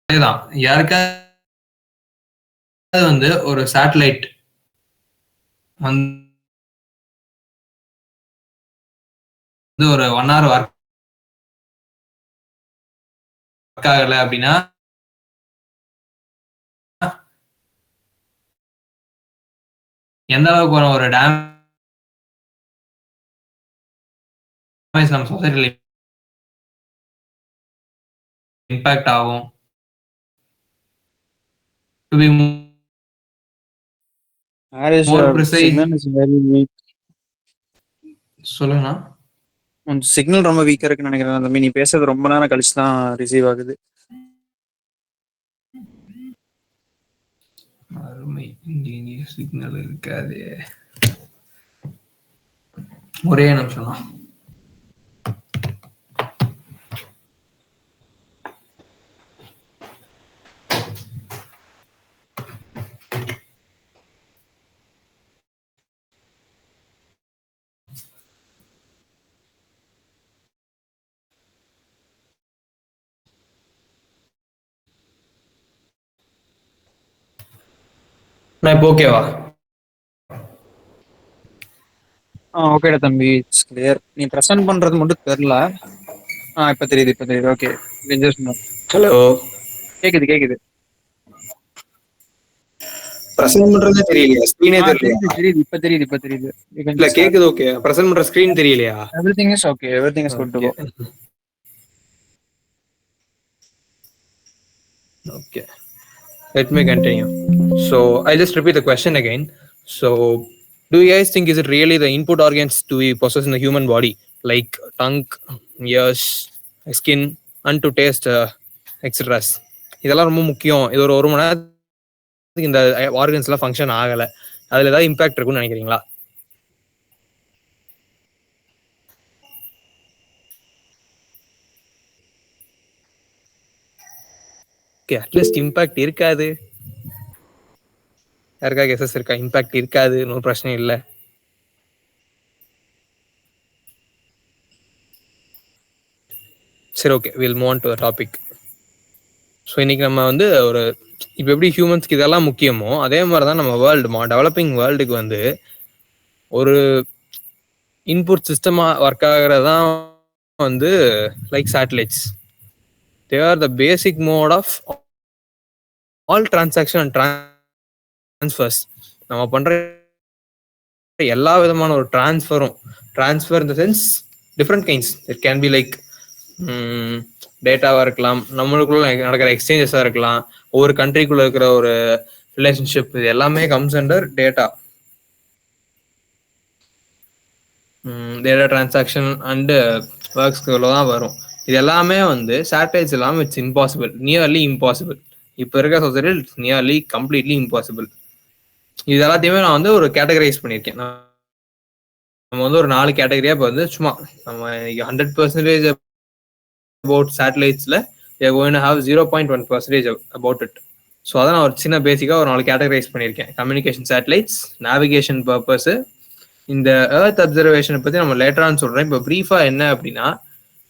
அதேதான். யாருக்காவது வந்து ஒரு சேட்டலைட் வந்து ஒரு 1 ஹவர் ஒர்க் ஆகல அப்படின்னா எந்த அளவுக்கு ஒரு டேமேஜ் நம்ம சொசைட்டில இம்பாக்ட் ஆகும். To be Harish, more your precise signal is very weak. சொல்லுங்கண்ணா. உன் சிக்னல் ரொம்ப வீக்கா இருக்குன்னு நினைக்கிறேன் தம்பி. நீ பேசுறது ரொம்ப நேரம் கழிச்சு தான் ரிசீவ் ஆகுது. அருமை. இங்கே சிக்னல் இருக்காது. ஒரே நிமிஷம் தான். நான் இப்போ ஓகேவா? ஓகேடா தம்பி, இட்ஸ் கிளியர். நீ ப்ரெசென்ட் பண்றது மட்டும் தெரியல. இப்ப தெரியுது. Okay, hello. கேக்குது. பிரசன்ட் பண்றதே தெரியலையா? ஸ்கிரீனே தெரியலையா? தெரியுது. இப்ப தெரியுது. You can இல்ல just start. கேக்குது. ஓகே. பிரசன்ட் பண்ற ஸ்கிரீன் தெரியலையா? Everything is okay. Everything is good to okay. go. Okay. Let me continue. So I just repeat the question again. So do you guys think is it really the input organs to be possessed in the human body, like tongue, ears, skin, and to taste, etc. இதெல்லாம் ரொம்ப முக்கியம். இது ஒரு மணி நேரத்துக்கு இந்த organs எல்லாம் function ஆகல, அதுல ஏதாவது இம்பாக்ட் இருக்கும்னு நினைக்கிறீங்களா? ஓகே, அட்லீஸ்ட் இம்பாக்ட் இருக்காது. யாருக்கா கெசஸ் இருக்கா? இம்பாக்ட் இருக்காது, ஒன்றும் பிரச்சனை இல்லை. சரி, okay, will move on to the topic. So இன்னைக்கு நம்ம வந்து ஒரு இப்போ எப்படி ஹியூமன்ஸ்க்கு இதெல்லாம் முக்கியமோ அதே மாதிரி தான் நம்ம டெவலப்பிங் வேர்ல்டுக்கு வந்து ஒரு இன்புட் சிஸ்டமா ஒர்க் ஆகிறது தான் வந்து like satellites. They are the basic mode of all transaction and transfers. நம்ம பண்ற எல்லா விதமான ஒரு டிரான்ஸ்ஃபர் இந்த sense different kinds. It can be like டேட்டாவா இருக்கலாம், நம்மளுக்குள்ள நடக்கிற எக்ஸ்சேஞ்சஸா இருக்கலாம், ஒவ்வொரு கண்ட்ரிக்குள்ள இருக்கிற ஒரு ரிலேஷன்ஷிப், இது எல்லாமே comes under data. Data transaction and ஒர்க்ஸ்குள்ள தான் வரும். இது எல்லாமே வந்து சேட்டலைட்ஸ் எல்லாமே இட்ஸ் இம்பாசிபிள், நியர்லி இம்பாசிபிள். இப்போ இருக்க சொசைட்டியில் இட்ஸ் நியர்லி கம்ப்ளீட்லி இம்பாசிபிள். இது எல்லாத்தையுமே நான் வந்து ஒரு கேட்டகரைஸ் பண்ணியிருக்கேன். நம்ம வந்து ஒரு 4 கேட்டகரியா இப்போ வந்து சும்மா நம்ம 100% about சேட்டலைட்ஸ்ல we are going to have 0.1% about it. So அதான் நான் ஒரு சின்ன பேசிக்காக ஒரு 4 கேட்டகரைஸ் பண்ணியிருக்கேன். கம்யூனிகேஷன் சேட்டலைட்ஸ், நேவிகேஷன் பர்பஸ், இந்த எர்த் அப்சர்வேஷனை பற்றி நம்ம லேட்டரான்னு சொல்கிறேன். இப்போ ப்ரீஃபாக என்ன அப்படின்னா,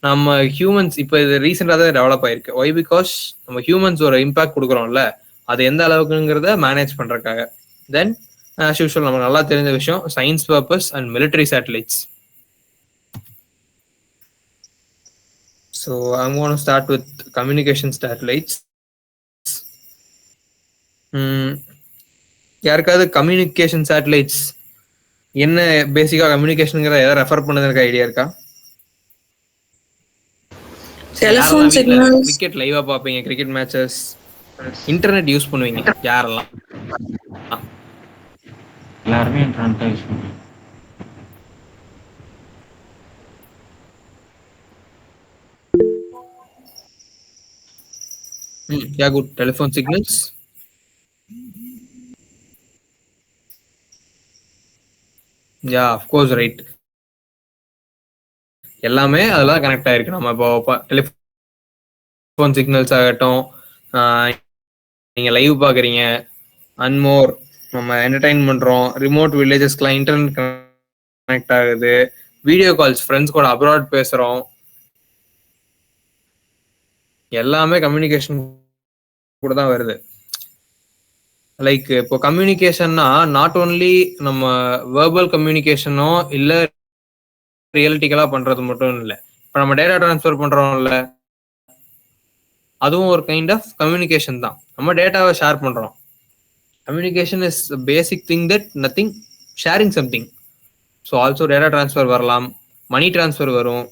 நம்ம ஹியூமன்ஸ் இப்போ இது ரீசெண்டாக தான் டெவலப் ஆயிருக்கு. ஒய்? பிகாஸ் நம்ம ஹியூமன்ஸ் ஒரு இம்பாக்ட் கொடுக்குறோம்ல, அது எந்த அளவுக்குங்கிறத மேனேஜ் பண்ணுறக்காக. தென் ஆஸ் யூஷுவல் நமக்கு நல்லா தெரிஞ்ச விஷயம், science purpose and military satellites. So I'm going to start with communication satellites. யாருக்காவது கம்யூனிகேஷன் சேட்டலைட்ஸ் என்ன பேசிக்கா கம்யூனிகேஷன்ங்கிற எதை ரெஃபர் பண்ணதுக்கு ஐடியா இருக்கா? Telephone signal. கிரிக்கெட் லைவா பாப்பீங்க, கிரிக்கெட் மேட்சஸ், இன்டர்நெட் யூஸ் பண்ணுவீங்க யாரெல்லாம்? எல்லாருமே இன்டர்நெட் தான் யூஸ் பண்ணுவீங்க. Yeah, good. Telephone signals. Yeah, of course, right. எல்லாமே அதெல்லாம் கனெக்ட் ஆயிருக்கு. நம்ம இப்போ டெலிஃபோன் சிக்னல்ஸ் ஆகட்டும், நீங்க லைவ் பாக்குறீங்க, அன்மோர் நம்ம என்டர்டைன் பண்றோம், ரிமோட் வில்லேஜஸ்க்குலாம் இன்டர்நெட் கனெக்ட் ஆகுது, வீடியோ கால்ஸ் ஃப்ரெண்ட்ஸ் கூட அப்ராட் பேசுறோம், எல்லாமே கம்யூனிகேஷன் கூட தான் வருது. லைக் இப்போ கம்யூனிகேஷன்னா நாட் ஓன்லி நம்ம வேர்பல் கம்யூனிகேஷனோ இல்ல ரியலிட்டிக்கலா பண்றது மட்டும் இல்லை. இப்போ நம்ம டேட்டா டிரான்ஸ்ஃபர் பண்றோம்ல, அதுவும் ஒரு கைண்ட் ஆஃப் கம்யூனிகேஷன் தான். நம்ம டேட்டாவை ஷேர் பண்றோம். Communication is basic thing that nothing sharing something. So also data transfer வரலாம், மணி டிரான்ஸ்ஃபர் வரும்.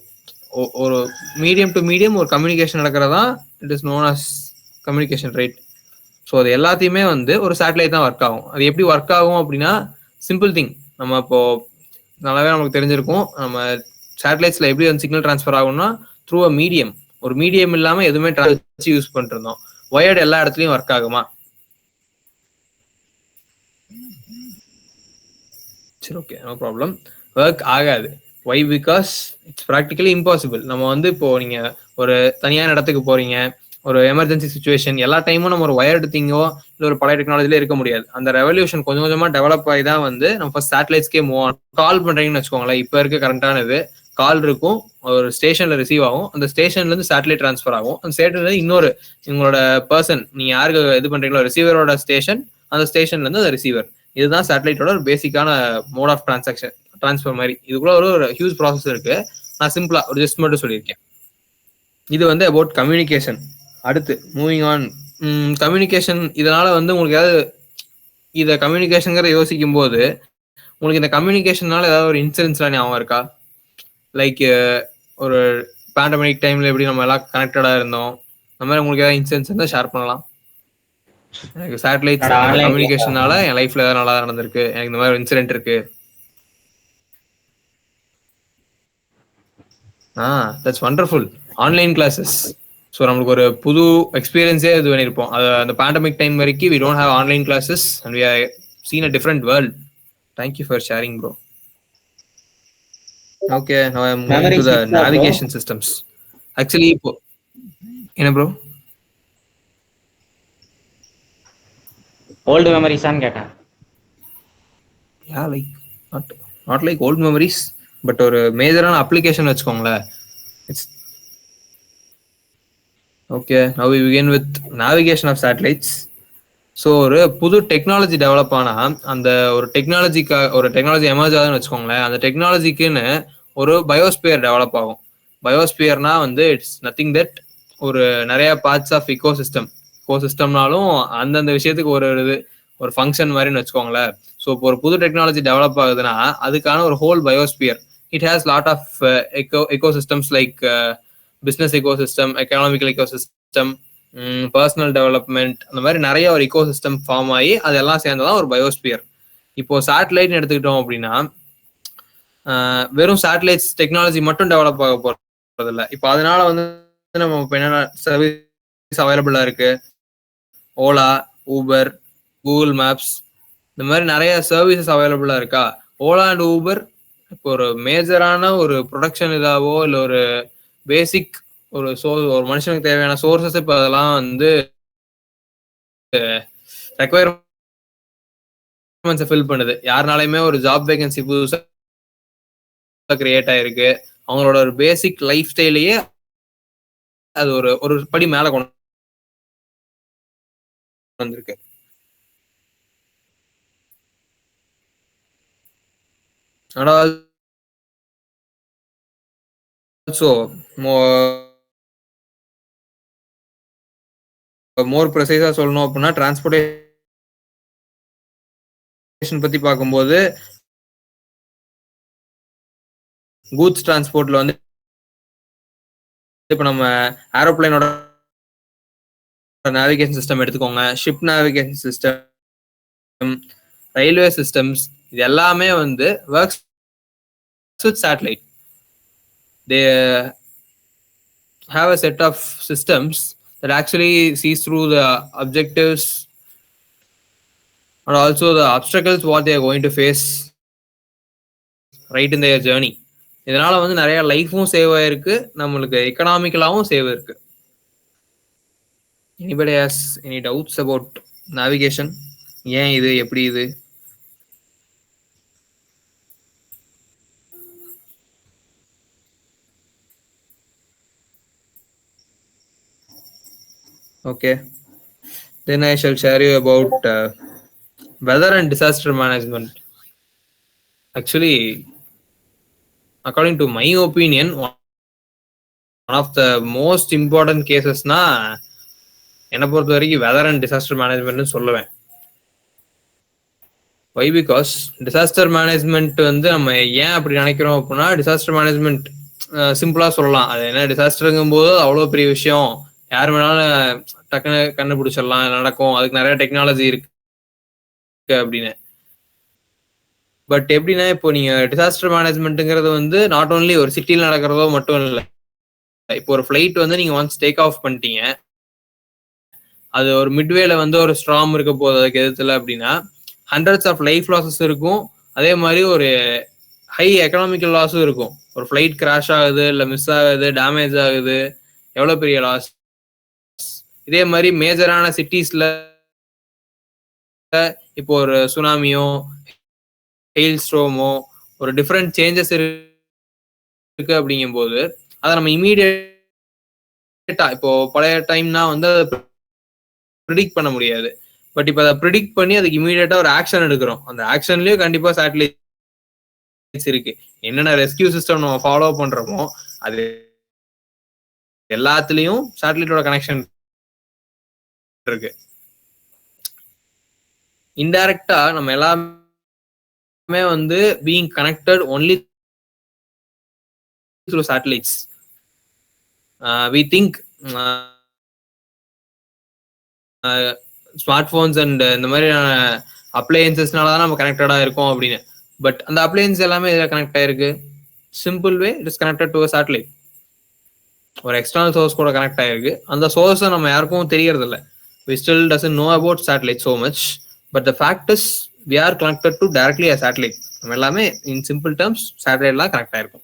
ஒரு மீடியம் டு மீடியம் ஒரு கம்யூனிகேஷன் நடக்கிறதா it is known as communication, right? So அது எல்லாத்தையுமே வந்து ஒரு சேட்டலைட் தான் ஒர்க் ஆகும். அது எப்படி ஒர்க் ஆகும் அப்படின்னா, சிம்பிள் திங். நம்ம இப்போ நல்லாவே நமக்கு தெரிஞ்சிருக்கும், நம்ம சேட்டலைட்ஸ்ல எப்படி வந்து சிக்னல் டிரான்ஸ்ஃபர் ஆகும்னா த்ரூ அ மீடியம். ஒரு மீடியம் இல்லாம எதுவுமே வச்சு யூஸ் பண்ணிட்டு இருந்தோம். ஒயர்டு எல்லா இடத்துலயும் ஒர்க் ஆகுமா? சரி, ஓகே, நோ ப்ராப்ளம். ஒர்க் ஆகாது. Why? Because it's practically impossible. நம்ம வந்து இப்போ நீங்க ஒரு தனியான இடத்துக்கு போறீங்க, ஒரு எமர்ஜென்சி சுச்சுவேஷன், எல்லா டைமும் நம்ம ஒரு ஒயர்டு திங்கோ இல்லை ஒரு பழைய டெக்னாலஜில இருக்க முடியாது. அந்த ரெவல்யூஷன் கொஞ்சம் கொஞ்சமா டெவலப் ஆகி தான் வந்து நம்ம ஃபர்ஸ்ட் சேட்டலைட்ஸ்க்கே மூவ் ஆகும். கால் பண்றீங்கன்னு வச்சுக்கோங்களேன், இப்போ இருக்க கரண்டானது கால் இருக்கும், ஒரு ஸ்டேஷன்ல ரிசீவ் ஆகும், அந்த ஸ்டேஷன்ல இருந்து சேட்டலைட் டிரான்ஸ்ஃபர் ஆகும், அந்த ஸ்டேஷன்ல இன்னொரு உங்களோட பர்சன், நீங்க யாருக்கு இது பண்றீங்களோ ரிசீவரோட ஸ்டேஷன், அந்த ஸ்டேஷன்ல இருந்து அந்த ரிசீவர். இதுதான் சேட்டலைட்டோட ஒரு பேசிக்கான மோட் ஆஃப் டிரான்சாக்ஷன், டிரான்ஸ்ஃபர் மாதிரி. இதுக்குள்ள ஒரு ஹியூஜ் ப்ராசஸ் இருக்கு. நான் சிம்பிளா ஒரு ஜஸ்ட் மட்டும் சொல்லியிருக்கேன். இது வந்து அபவுட் கம்யூனிகேஷன். அடுத்து மூவிங் ஆன். கம்யூனிகேஷன் இதனால வந்து உங்களுக்கு ஏதாவது இதை கம்யூனிகேஷனுங்கிற யோசிக்கும் போது உங்களுக்கு இந்த கம்யூனிகேஷனால ஏதாவது ஒரு இன்சிடென்ட்ஸ்லாம் ஞாபகம் இருக்கா? லைக் ஒரு பேண்டமிக் டைம்ல எப்படி நம்ம எல்லாம் கனெக்டடா இருந்தோம், அந்த மாதிரி உங்களுக்கு ஏதாவது இன்சிடென்ட்ஸ் இருந்தால் ஷேர் பண்ணலாம். எனக்கு சேட்டலைட்ஸ் கம்யூனிகேஷனால என் லைஃப்ல ஏதாவது நல்லா நடந்திருக்கு, எனக்கு இந்த மாதிரி இன்சிடென்ட் இருக்கு. That's wonderful. Online classes. So நம்மளுக்கு ஒரு புது எக்ஸ்பீரியன்ஸே இது பண்ணியிருப்போம். அது அந்த பேண்டமிக் டைம் வரைக்கும் we don't have online classes and we have seen a different world. Thank you for sharing bro. Okay, now I'm going to the navigation systems. Actually இப்போ என்ன ப்ரோ? ஓல்டு மெமரிஸான்னு கேட்டேன். Yeah, like not like old memories, but ஒரு மேஜரான application வச்சுக்கோங்களேன். It's okay. now we begin with navigation of satellites. So ஒரு புது technology develop ஆனா அந்த ஒரு டெக்னாலஜி எமர்ஜ் ஆகுதுன்னு வச்சுக்கோங்களேன், அந்த டெக்னாலஜிக்குன்னு ஒரு பயோஸ்பியர் டெவலப் ஆகும். பயோஸ்பியர்னா வந்து இட்ஸ் நத்திங் தட் ஒரு நிறைய பார்ட்ஸ் ஆஃப் இக்கோசிஸ்டம்னாலும் அந்தந்த விஷயத்துக்கு ஒரு ஃபங்க்ஷன் மாதிரின்னு வச்சுக்கோங்களேன். ஸோ இப்போ ஒரு புது டெக்னாலஜி டெவலப் ஆகுதுன்னா அதுக்கான ஒரு whole biosphere. It has lot of ecosystems like business ecosystem, economical ecosystem, personal development, அந்த மாதிரி நிறைய ஒரு இக்கோசிஸ்டம் ஃபார்ம் ஆகி அதெல்லாம் சேர்ந்ததான் ஒரு பயோஸ்பியர். இப்போ சேட்டலைட்னு எடுத்துக்கிட்டோம் அப்படின்னா வெறும் சேட்டலைட்ஸ் டெக்னாலஜி மட்டும் டெவலப் ஆக போறது இல்லை. இப்போ அதனால வந்து நம்ம இப்போ என்னென்ன சர்வீஸ் அவைலபிளா இருக்கு, ஓலா, ஊபர், கூகுள் மேப்ஸ், இந்த மாதிரி நிறைய சர்வீசஸ் அவைலபிளா இருக்கா. ஓலா அண்ட் ஊபர் இப்போ ஒரு மேஜரான ஒரு ப்ரொடக்ஷன் இதாவோ இல்லை ஒரு பேசிக் ஒரு மனுஷனுக்கு தேவையான சோர்சஸ் இப்போ அதெல்லாம் வந்து ரெக்குயர்மெண்ட்ஸை ஃபில் பண்ணுது. யாருனாலையுமே ஒரு ஜாப் வேகன்சி புதுசாக கிரியேட் ஆயிருக்கு. அவங்களோட ஒரு பேசிக் லைஃப் ஸ்டைலையே அது ஒரு படி மேல கொண்டு வந்திருக்கு. மோர் ப்ரெசைஸா சொல்லணும் அப்படின்னா டிரான்ஸ்போர்டேஷன் பத்தி பார்க்கும்போது கூட்ஸ் டிரான்ஸ்போர்ட்ல வந்து இப்போ நம்ம ஏரோப்ளைனோட நேவிகேஷன் சிஸ்டம் எடுத்துக்கோங்க, ship navigation system, railway systems, இது எல்லாமே வந்து works with satellite. They have a set of systems that actually sees through the objectives and also the obstacles what they are going to face right in their journey. இதனால வந்து நிறைய லைஃபும் save ஆயிருக்கு, நம்மளுக்கு எக்கனாமிக்கலாவும் save இருக்கு. Anybody has any doubts about navigation? ஏன் இது, எப்படி இது? Okay, Then I shall share you about weather and disaster management. Actually, according to my opinion, one of the most important casesனா என்னை பொறுத்த வரைக்கும் வெதர் அண்ட் டிசாஸ்டர் மேனேஜ்மெண்ட்னு சொல்லுவேன். Why because disaster management வந்து நம்ம ஏன் அப்படி நினைக்கிறோம் அப்படின்னா, டிசாஸ்டர் மேனேஜ்மெண்ட் சிம்பிளா சொல்லலாம். அது என்ன டிசாஸ்டருங்கும் போது அவ்வளோ பெரிய விஷயம், யார் வேணாலும் டக்குன்னு கண்டுபிடிச்சிடலாம், நடக்கும், அதுக்கு நிறைய டெக்னாலஜி இருக்கு அப்படின்னு. பட் எப்படின்னா, இப்போ நீங்க டிசாஸ்டர் மேனேஜ்மெண்ட்டுங்கிறது வந்து நாட் ஓன்லி ஒரு சிட்டியில் நடக்கிறதோ மட்டும் இல்லை. இப்போ ஒரு ஃபிளைட் வந்து நீங்க ஒன்ஸ் டேக் ஆஃப் பண்ணிட்டீங்க, அது ஒரு மிட்வேல வந்து ஒரு ஸ்ட்ராம் இருக்க போகுது அதுக்கு எதிர்த்துல அப்படின்னா, ஹண்ட்ரட்ஸ் ஆஃப் லைஃப் லாஸஸ் இருக்கும். அதே மாதிரி ஒரு ஹை எக்கனாமிக்கல் லாஸும் இருக்கும். ஒரு ஃபிளைட் கிராஷ் ஆகுது, இல்லை மிஸ் ஆகுது, டேமேஜ் ஆகுது, எவ்வளோ பெரிய லாஸ். இதே மாதிரி மேஜரான சிட்டிஸ்ல இப்போ ஒரு சுனாமியோ ஹெயில் ஸ்ட்ரோமோ ஒரு டிஃப்ரெண்ட் சேஞ்சஸ் இருக்கு அப்படிங்கும் போது அதை நம்ம இமீடியட்டா, இப்போ பழைய டைம்னா வந்து அதை ப்ரிடிக்ட் பண்ண முடியாது. பட் இப்போ அதை ப்ரிடிக்ட் பண்ணி அதுக்கு இமீடியட்டா ஒரு ஆக்ஷன் எடுக்கிறோம். அந்த ஆக்ஷன்லயும் கண்டிப்பா சேட்டலைட்ஸ் இருக்கு. என்னென்ன ரெஸ்கியூ சிஸ்டம் நம்ம ஃபாலோ பண்றோமோ அது எல்லாத்துலயும் சேட்டலைட்டோட கனெக்ஷன் இருக்கு. இன்டைரக்டா நம்ம எல்லாமே வந்து being connected only through satellites. We think smart phones and இந்த மாதிரியான அப்ளையன்சஸ்னால தான் நம்ம கனெக்டடா இருக்கோம் அப்படின்னு. பட் அந்த அப்ளையன்ஸ் எல்லாமே இதில் கனெக்ட் ஆயிருக்கு. Simple way, it is connected to satellite. ஒரு எக்ஸ்டர்னல் சோர்ஸ் கூட கனெக்ட் ஆயிருக்கு. அந்த சோர்ஸை நம்ம யாருக்கும் தெரியறது இல்லை. We still doesn't know about satellite so much, but the fact is we are connected to directly a satellite. நம்ம எல்லாமே in simple terms satelliteலாம் கனெக்ட் ஆயிருக்கும்.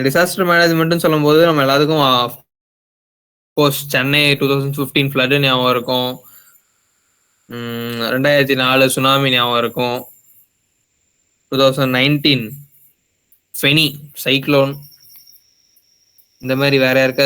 டிசாஸ்டர் மேனேஜ்மெண்ட்னு சொல்லும்போது நம்ம எல்லாத்துக்கும் கோர்ஸ் சென்னை 2015 ஃப்ளட் ஞாபகம் இருக்கும், 2004 சுனாமி ஞாபகம் இருக்கும், 2019 ஃபெனி சைக்ளோன். இந்த மாதிரி வேற யாருக்க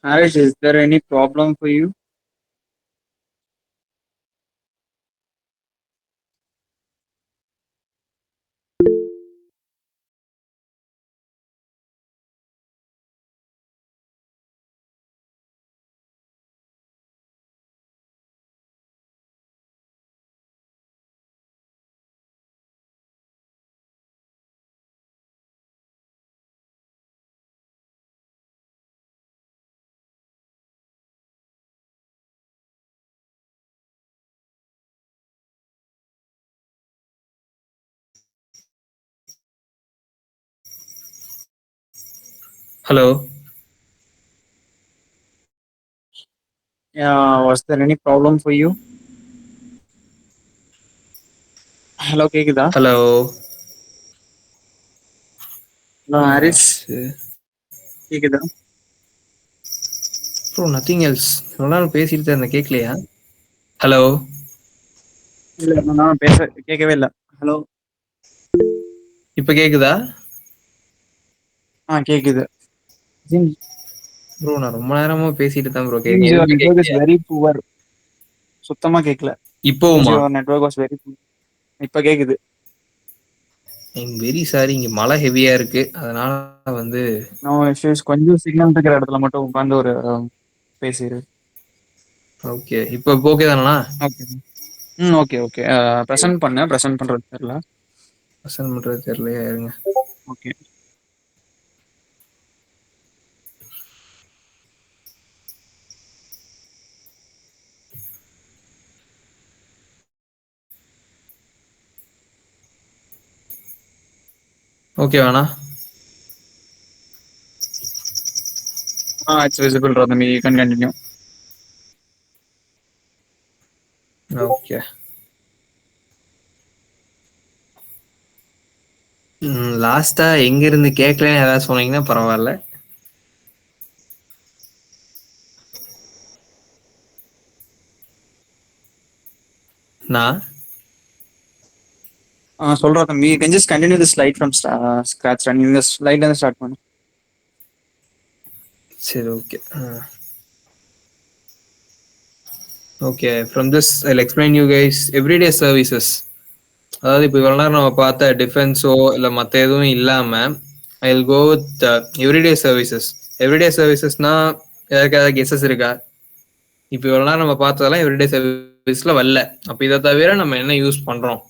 Harish, is there any problem for you? Hello Yeah, was there any problem for you? Hello, கேக்குதா? ஹலோ Hello, Harish, கேக்குதா? Bro nothing else. இவ்வளோ நேரம் பேசிட்டு தான் இருந்தேன், கேட்கலையா? ஹலோ இல்ல, நான் பேச கேட்கவே இல்ல. ஹலோ. இப்போ கேக்குதா? கேக்குது. Seems ப்ரோ நான் ரொம்ப நேரமா பேசிட்டு தான் ப்ரோ seems கேட்கேன், your எதுவுமே network is கேட்கலையா? very poor. சுத்தமா கேட்கல. Seems இப்போவுமா? your network was very poor. இப்ப கேக்குது. ஐம் வெரி சாரி, இங்கே மழை ஹெவியாக இருக்கு, அதனால வந்து. No issues. கொஞ்சம் சிக்னல் இருக்கிற இடத்துல மட்டும் உட்காந்து ஒரு பேசிடு. ஓகே, இப்போ ஓகே தானா? ஓகே. Okay okay. ப்ரெசென்ட் பண்றது தெரியல. பசங்க பண்ணுறது தெரியலையா, இருங்க. ஓகே. ஓகே வேணா. It's visible, Radhami. You can continue. Okay. லாஸ்டா எங்க இருந்து கேட்கலன்னு ஏதாவது சொன்னீங்கன்னா பரவாயில்ல. நான் சொல்றேன் தம்பி. You can just continue the slide from scratch. Running the slide and start பண்ணு. சரி okay. Okay, from this Jal explain you guys everyday services. அதாவது இப்போ இவ்வளோ நேரம் நம்ம பார்த்த டிஃபென்ஸோ இல்லை மற்ற எதுவும் இல்லாமல் I will go with everyday services. Everyday சர்வீசஸ்னா ஏதாவது கெஸஸ் இருக்கா? இப்போ இவ்வளோ நேரம் நம்ம பார்த்ததெல்லாம் எவ்ரிடே சர்வீஸில் வரல. அப்போ இதை தவிர நம்ம என்ன யூஸ் பண்ணுறோம்?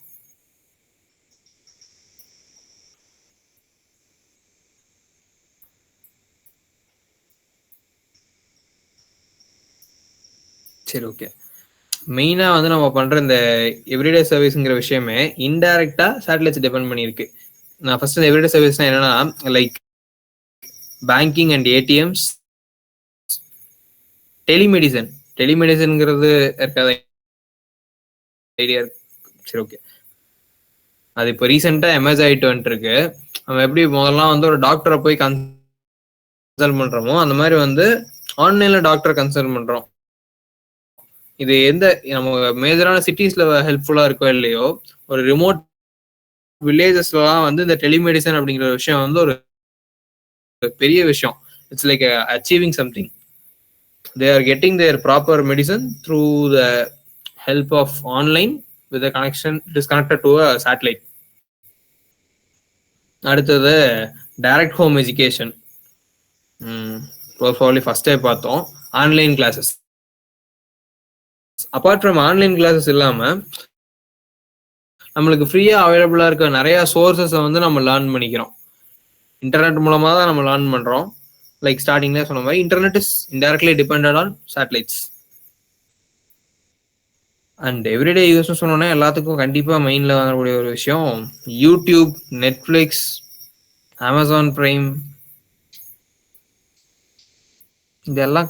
சரி ஓகே. மெயினாக வந்து நம்ம பண்ணுற இந்த எவ்ரிடே சர்வீஸுங்கிற விஷயமே இன்டைரக்டாக சேட்டலைட்ஸ் டிபெண்ட் பண்ணியிருக்கு. நான் ஃபர்ஸ்ட் இந்த எவ்ரிடே சர்வீஸ்னா என்னன்னா, like banking and ATMs, telemedicine. டெலிமெடிசன்ங்கிறது இருக்காது ஐடியா இருக்கு. சரி ஓகே. அது இப்போ ரீசெண்டாக எமர்ஜ் ஆகிட்டு வந்துருக்கு. நம்ம எப்படி முதல்லாம் வந்து ஒரு டாக்டரை போய் கன்சல்ட் பண்ணுறோமோ அந்த மாதிரி வந்து ஆன்லைனில் டாக்டரை கன்சல்ட் பண்ணுறோம். இது எந்த நம்ம மேஜரான சிட்டிஸ்ல ஹெல்ப்ஃபுல்லா இருக்கோ இல்லையோ, ஒரு ரிமோட் வில்லேஜஸ்லாம் வந்து இந்த டெலிமெடிசன் அப்படிங்கிற விஷயம் வந்து ஒரு பெரிய விஷயம். It's like achieving something. They are getting their proper medicine through the help of online with connection disconnected to a satellite. அடுத்தது டைரக்ட் ஹோம் எஜுகேஷன். ஃபர்ஸ்டே பார்த்தோம் online classes. Apart from online classes இல்லாம நம்மளுக்கு ஃப்ரீயா அவைலபிளா இருக்க நிறைய சோர்சஸை வந்து நம்ம லேர்ன் பண்ணிக்கிறோம். இன்டர்நெட் மூலமா தான் நம்ம லேர்ன் பண்றோம். லைக் ஸ்டார்டிங்ல சொன்ன மாதிரி internet is indirectly depended on satellites. And everyday use சொன்னோன்னா எல்லாத்துக்கும் கண்டிப்பா மைண்ட்ல வரக்கூடிய ஒரு விஷயம் யூடியூப், நெட்ஃபிளிக்ஸ், அமேசான் பிரைம். இதெல்லாம்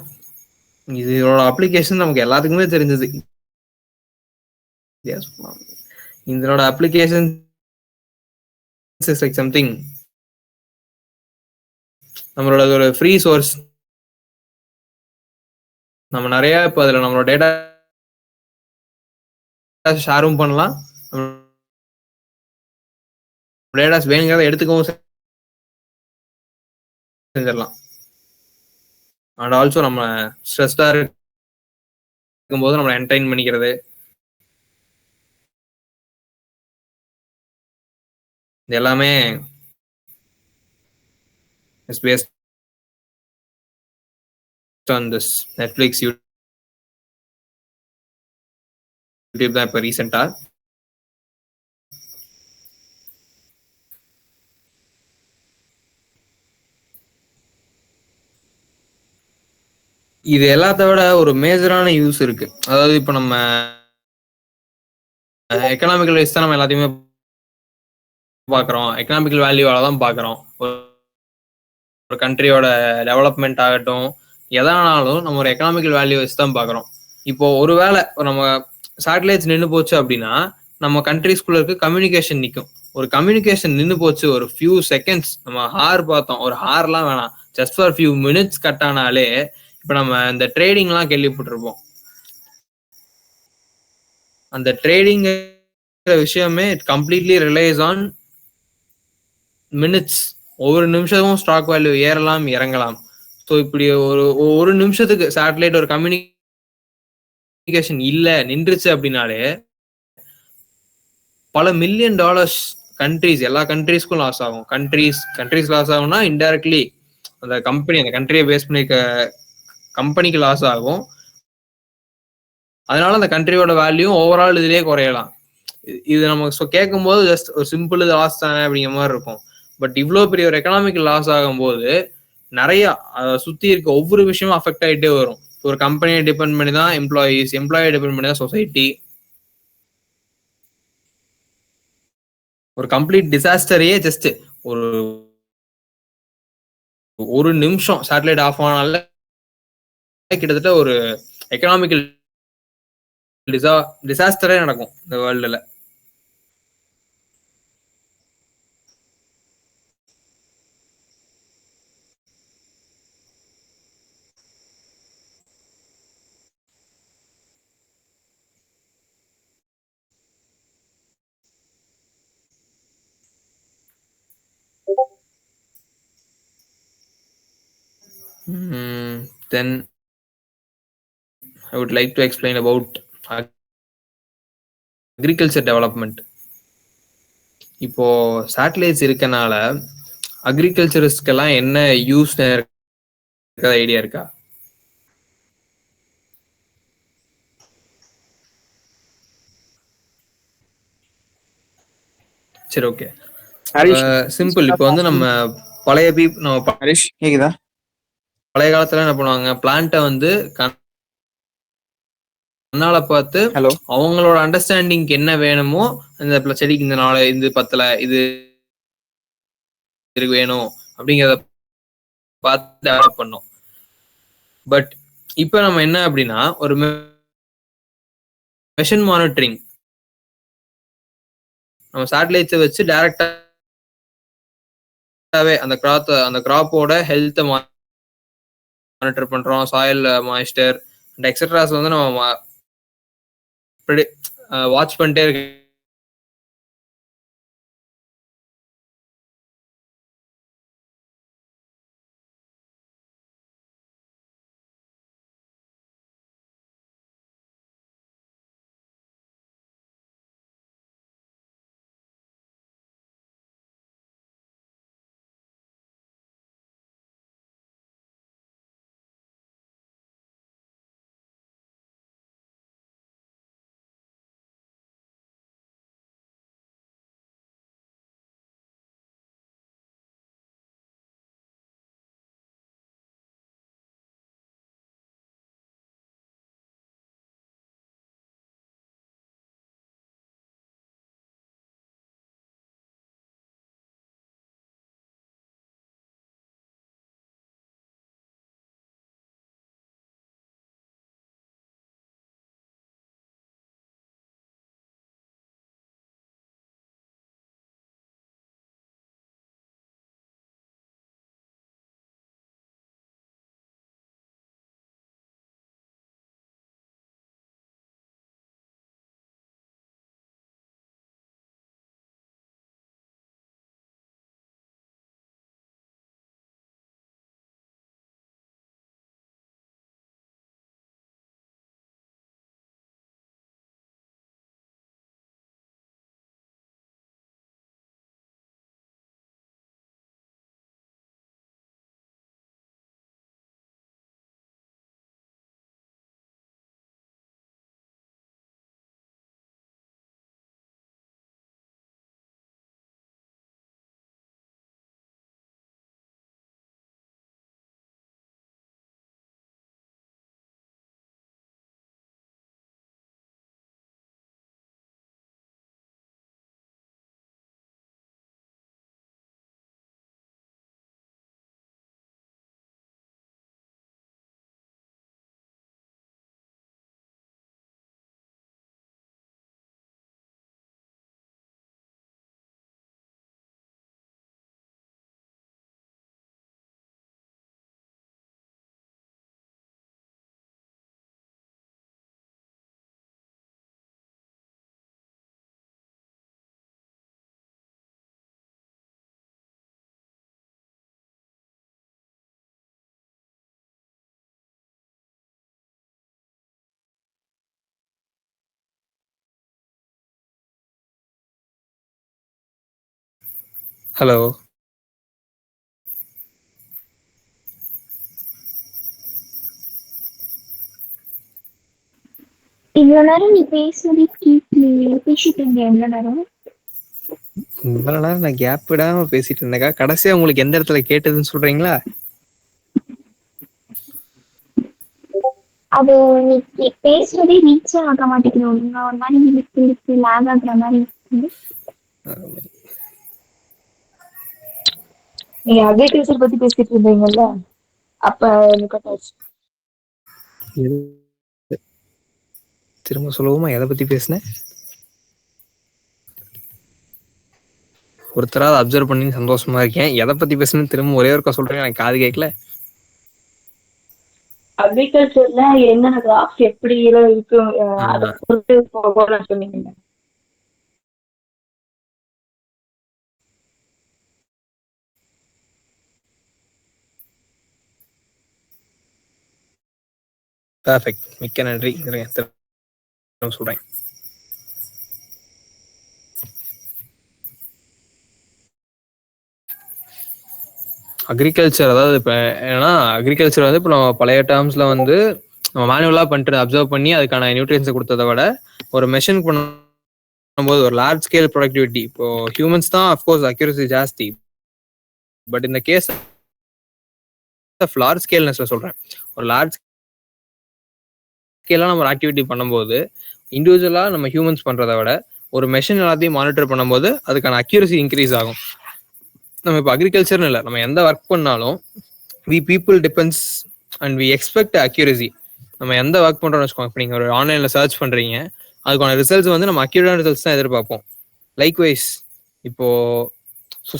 இதோட அப்ளிகேஷன் நமக்கு எல்லாத்துக்குமே தெரிஞ்சது. இதனோட அப்ளிகேஷன் இஸ் லைக் சம்திங் நம்மளோட ஒரு ஃப்ரீ சோர்ஸ். நம்ம நிறைய இப்போ அதில் நம்மளோட டேட்டா ஷேரும் பண்ணலாம், டேட்டாஸ் வேணுங்கிறத எடுத்துக்கவும் செஞ்சிடலாம். அண்ட் ஆல்சோ நம்ம ஸ்ட்ரெஸ்டா இருக்கும்போது நம்ம என்டர்டைன் பண்ணிக்கிறது, இது எல்லாமே is based on this Netflix, YouTube தான் இப்போ ரீசெண்டா. இது எல்லாத்த விட ஒரு மேஜரான யூஸ் இருக்கு. அதாவது இப்போ நம்ம எக்கனாமிக்கல் வைஸ் தான் நம்ம எல்லாத்தையுமே பார்க்குறோம். எக்கனாமிக்கல் வேல்யூவால தான் பார்க்குறோம். ஒரு கண்ட்ரியோட டெவலப்மெண்ட் ஆகட்டும், எதானாலும் நம்ம ஒரு எக்கனாமிக்கல் வேல்யூ வச்சு தான் பார்க்குறோம். இப்போ ஒருவேளை நம்ம சேட்டலைட்ஸ் நின்று போச்சு அப்படின்னா நம்ம கண்ட்ரிஸ்குள்ள இருக்க கம்யூனிகேஷன் நிற்கும். ஒரு கம்யூனிகேஷன் நின்று போச்சு, ஒரு ஃபியூ செகண்ட்ஸ், நம்ம ஹார் பார்த்தோம், ஒரு ஹார்லாம் வேணாம், just for few minutes cut ஆனாலே, இப்போ நம்ம இந்த ட்ரேடிங்லாம் கேள்விப்பட்டிருப்போம். அந்த ட்ரேடிங் விஷயமே கம்ப்ளீட்லி ரிலைஸ் ஆன் மினிட்ஸ். ஒவ்வொரு நிமிஷமும் ஸ்டாக் வேல்யூ ஏறலாம் இறங்கலாம். ஸோ இப்படி ஒரு ஒரு நிமிஷத்துக்கு சேட்டலைட் ஒரு கம்யூனிகேஷன் இல்லை நின்றுச்சு அப்படின்னாலே பல மில்லியன் டாலர்ஸ் கண்ட்ரிஸ், எல்லா கண்ட்ரீஸ்க்கும் லாஸ் ஆகும். கண்ட்ரிஸ் லாஸ் ஆகும்னா இன்டைரக்ட்லி அந்த கண்ட்ரியை பேஸ் பண்ணி கம்பெனிக்கு லாஸ் ஆகும். அதனால அந்த கண்ட்ரியோட வேல்யூ ஓவரால் இதுலயே குறையலாம். இது நமக்கு கேட்கும் போது ஜஸ்ட் ஒரு சிம்பிள் லாஸ் தானே அப்படிங்கிற மாதிரி இருக்கும். பட் இவ்வளோ பெரிய ஒரு எக்கனாமிக் லாஸ் ஆகும்போது நிறைய சுத்தி இருக்க ஒவ்வொரு விஷயமும் அஃபெக்ட் ஆகிட்டே வரும். ஒரு கம்பெனியை டிபெண்ட் பண்ணி தான் எம்ப்ளாயி டிபெண்ட் பண்ணி தான் சொசைட்டி. ஒரு கம்ப்ளீட் டிசாஸ்டரையே ஜஸ்ட் ஒரு ஒரு நிமிஷம் சேட்டலைட் ஆஃப் ஆனால கிட்டத்தட்ட ஒரு எக்கனாமிக்கல் டிசாஸ்டரே நடக்கும் இந்த வேர்ல்டுல. Then I would like to explain about agriculture development. இப்போ சேட்டலைட்ஸ் இருக்கனால அக்ரிகல்ச்சரிஸ்ட்கெல்லாம் என்ன யூஸ் ஐடியா இருக்கா? சரி, ஓகே, சிம்பிள். இப்போ வந்து நம்ம பழைய கேக்குதா? பழைய காலத்துல என்ன பண்ணுவாங்க, பிளான்ட்டை வந்து கண்ணால பார்த்து ஹலோ, அவங்களோட அண்டர்ஸ்டாண்டிங்க்கு என்ன வேணுமோ, இந்த செடிக்கு இந்த நாள் இது பத்தல, இது வேணும் அப்படிங்கிறத பார்த்து டெவலப் பண்ணோம். பட் இப்போ நம்ம என்ன அப்படின்னா ஒரு மெஷின் மானிட்டரிங், நம்ம சேட்டலைட்ஸை வச்சு டைரக்டாவே அந்த கிராப்போட ஹெல்த்தை மானிட்டர் பண்றோம். சாயில் மாய்ஸ்டர் அண்ட் எக்ஸெட்ராஸ் வந்து நம்ம வாட்ச் பண்ணிட்டே இருக்கு. ஹலோ. இவ்வளவு நேரம் நீ பேசுனதே கேட்கலையே. பேசிட்டு இருந்த எவ்வளவு நேரம்? இவ்வளவு நேரம் நான் கேப் விடாம பேசிட்டு இருந்தேக்கா. கடைசியா உங்களுக்கு எந்த இடத்துல கேட்டதுன்னு சொல்றீங்களா? அது நீ பேசுறதே ரீச் ஆக மாட்டேங்குது. ஒழுங்கா ஒரு மாதிரி இழுத்து இழுத்து லேக் ஆகுற மாதிரி இருக்குது. நீங்க அக்ரிகல்ச்சர் பத்தி பேசிட்டு இருந்தீங்கல்ல, அப்ப எனக்கு கட்டாச்சு. திரும்ப சொல்லுவோமா? எதை பத்தி பேசினேன்? ஒருத்தராவது அப்சர்வ் பண்ணி சந்தோஷமா இருக்கேன். எதை பத்தி பேசணும்னு திரும்ப ஒரே ஒருக்கா சொல்றேன். எனக்கு காது கேட்கல. அக்ரிகல்ச்சர்ல என்னென்ன கிராப்ஸ் எப்படி எல்லாம் இருக்கு அதை பொறுத்து போகலாம் சொன்னீங்க. பெர்ஃபெக்ட். மிக்க நன்றி. சொல்றேன். அக்ரிகல்ச்சர், அதாவது இப்போ ஏன்னா அக்ரிகல்ச்சர் வந்து இப்போ நம்ம பழைய டேர்ம்ஸ்ல வந்து நம்ம மேனுவலா பண்ணிட்டு அப்சர்வ் பண்ணி அதுக்கான நியூட்ரியன்ஸை கொடுத்ததை விட ஒரு மெஷின் பண்ணும்போது ஒரு லார்ஜ் ஸ்கேல் ப்ரொடக்டிவிட்டி. இப்போ ஹியூமன்ஸ் தான் அஃப்கோர்ஸ் அக்யூரசி ஜாஸ்தி. பட் இந்த கேஸ் லார்ஜ் ஸ்கேல்னஸ்ல சொல்றேன். ஒரு லார்ஜ் ஸ்கேலா நம்ம ஒரு ஆக்டிவிட்டி பண்ணும்போது இண்டிவிஜுவலா நம்ம ஹியூமன்ஸ் பண்றதை விட ஒரு மெஷின் எல்லாத்தையும் மானிட்டர் பண்ணும்போது அதுக்கான அக்யூரசி இன்க்ரீஸ் ஆகும். நம்ம இப்போ அக்ரிகல்ச்சர்னு இல்லை, நம்ம எந்த ஒர்க் பண்ணாலும் we people depends and we expect accuracy. நம்ம எந்த ஒர்க் பண்ணுறோம்னு வச்சுக்கோங்க. இப்போ நீங்கள் ஒரு ஆன்லைனில் சர்ச் பண்ணுறீங்க, அதுக்கான ரிசல்ட்ஸ் வந்து நம்ம அக்யூரேட் ரிசல்ட்ஸ் தான் எதிர்பார்ப்போம். லைக்வைஸ் இப்போ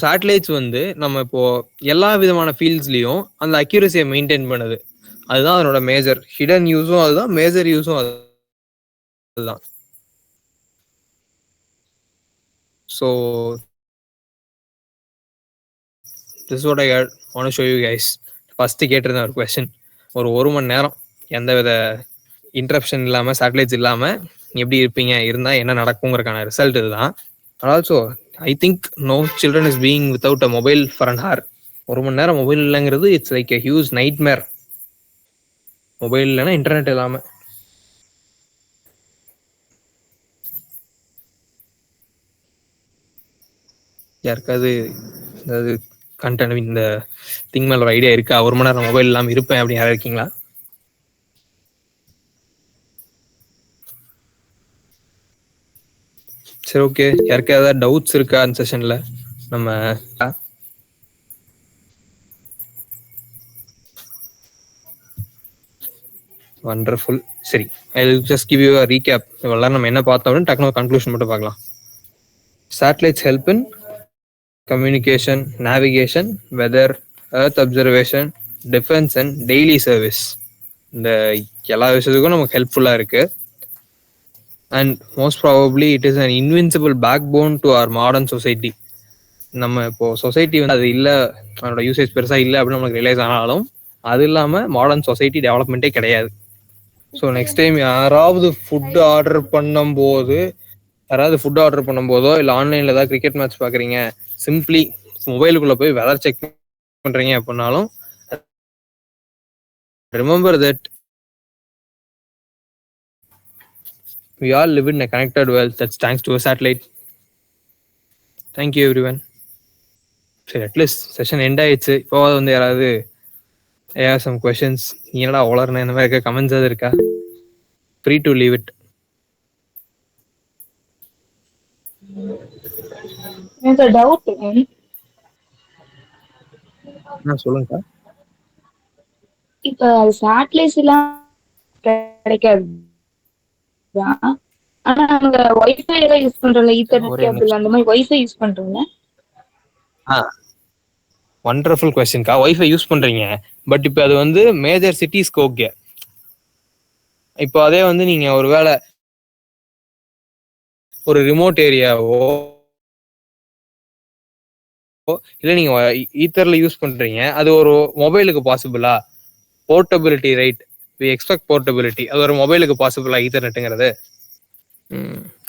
சேட்டலைட்ஸ் வந்து நம்ம இப்போ எல்லா விதமான ஃபீல்ட்ஸ்லையும் அந்த அக்யூரசியை மெயின்டைன் பண்ணுது. அதுதான் அதனோட மேஜர் ஹிடன் யூஸும் அதுதான், மேஜர் யூஸும் அதுதான். So this is what I want to show you guys. First கேட்டிருந்தேன் ஒரு கொஸ்டின். ஒரு மணி நேரம் எந்த வித இன்டரப்ஷன் இல்லாமல் சேட்டலைட்ஸ் இல்லாமல் எப்படி இருப்பீங்க, இருந்தால் என்ன நடக்குங்கிறதுக்கான ரிசல்ட் இதுதான். Also I think no children is being without a mobile for an hour. ஒரு மணி நேரம் மொபைல் இல்லைங்கிறது it's like a huge nightmare. Mobile இல்லைன்னா இன்டர்நெட் இல்லாமல். யாருக்காவது அதாவது கண்டென்ட் இந்த திங் மேல ஒரு ஐடியா இருக்கா? ஒரு மணி நேரம் மொபைல் இல்லாமல் இருப்பேன் அப்படின்னு யாராவது இருக்கீங்களா? சரி, ஓகே. யாருக்கா ஏதாவது டவுட்ஸ் இருக்கா அந்த செஷன்ல? நம்ம வண்டர்ஃபுல். சரி, I will just give you a recap. இவ்வளவு நம்ம என்ன பார்த்தோம்னு டக்குனு கன்க்ளூஷன் மட்டும் பார்க்கலாம். Satellites help in communication, navigation, weather, earth observation, defense and daily service. இந்த எல்லா விஷயத்துக்கும் நமக்கு ஹெல்ப்ஃபுல்லா இருக்கு. And most probably it is an invincible backbone to our modern society. நம்ம இப்போ சொசைட்டி வந்து அது இல்லை, அதோட யூசேஜ் பெருசா இல்லை அப்படின்னு நமக்கு ரியலைஸ் ஆனாலும் அது இல்லாமல் மாடர்ன் சொசைட்டி டெவலப்மெண்ட்டே கிடையாது. ஸோ நெக்ஸ்ட் டைம் யாராவது ஃபுட் ஆர்டர் பண்ணும்போதோ இல்லை ஆன்லைனில் ஏதாவது கிரிக்கெட் மேட்ச் பார்க்குறீங்க, சிம்பிளி மொபைலுக்குள்ளே போய் வெதர் செக் பண்ணுறீங்க அப்படின்னாலும் remember that we all live in a connected world. That's thanks to a satellite. Thank you everyone. சரி, அட்லீஸ்ட் செஷன் எண்ட் ஆயிடுச்சு. இப்போ வந்து யாராவது some questions, நீ என்னடா வளர்ன இந்த மாதிரி இருக்க கமெண்ட்ஸ் எதாவது இருக்கா? Free to leave it. எனக்கு டவுட். சொல்லுங்கக்கா. இப்ப சேட்டலைட்ஸ் எல்லாம் கிடைக்காது, ஆனா நாங்க வைஃபை எல்லாம் யூஸ் பண்றோம்ல, ஈத்தர்நெட் கேபிள் அந்த மாதிரி வைஃபை யூஸ் பண்றோம்ல. வண்டர்ஃபுல் கொஸ்டின்க்கா. வைஃபை யூஸ் பண்றீங்க, பட் இப்போ அது வந்து மேஜர் சிட்டிஸ்க்கு ஓகே. இப்போ அதே வந்து நீங்க ஒருவேளை ஒரு ரிமோட் ஏரியாவோ இல்லை நீங்க ஈத்தர்ல யூஸ் பண்றீங்க, அது ஒரு மொபைலுக்கு பாசிபிளா? Portability, right? We expect portability. அது ஒரு மொபைலுக்கு பாசிபிளா ஈத்தர்நெட்டுங்கிறது?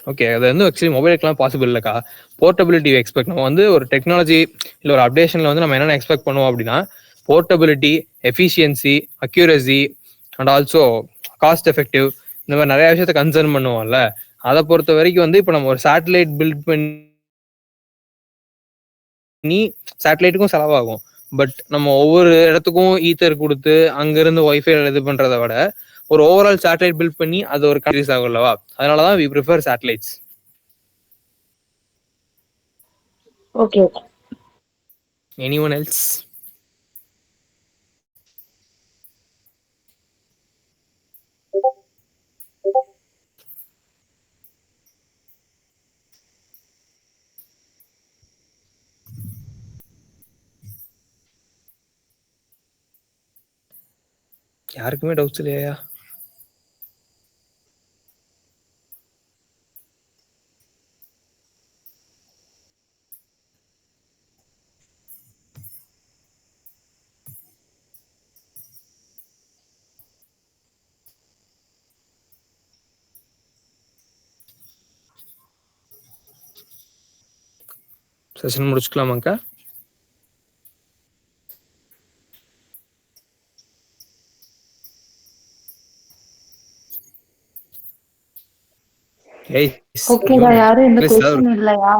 ஓகே, அது வந்து ஆக்சுவலி மொபைலுக்குலாம் பாசிபிள் இல்லைக்கா. போர்ட்டபிலிட்டி எக்ஸ்பெக்ட் நம்ம வந்து ஒரு டெக்னாலஜி இல்லை ஒரு அப்டேஷனில் வந்து நம்ம என்னென்ன எக்ஸ்பெக்ட் பண்ணுவோம் அப்படின்னா portability, efficiency, accuracy and also cost effective, இந்த மாதிரி நிறைய விஷயத்த கன்சர்ன் பண்ணுவோம்ல. அதை பொறுத்த வரைக்கும் வந்து இப்போ நம்ம ஒரு சேட்டலைட் பில்ட் பண்ணி சேட்டலைட்டுக்கும் செலவாகும். பட் நம்ம ஒவ்வொரு இடத்துக்கும் ஈத்தர் கொடுத்து அங்கிருந்து ஒய்ஃபை இது பண்றதை விட ஒரு ஓவரால் சேட்டலைட் பில்ட் பண்ணி அது ஒரு கண்ட்ரிஸ் ஆகும் இல்லவா? அதனாலதான் we prefer satellites. Okay. Anyone else? யாருக்குமே டவுட்ஸ் இல்லையா? செஷன் முடிச்சுக்கலாமாக்கா? ஓகேடா, யாரும் எந்த Yes, sir. கொஸ்டின் இல்லையா?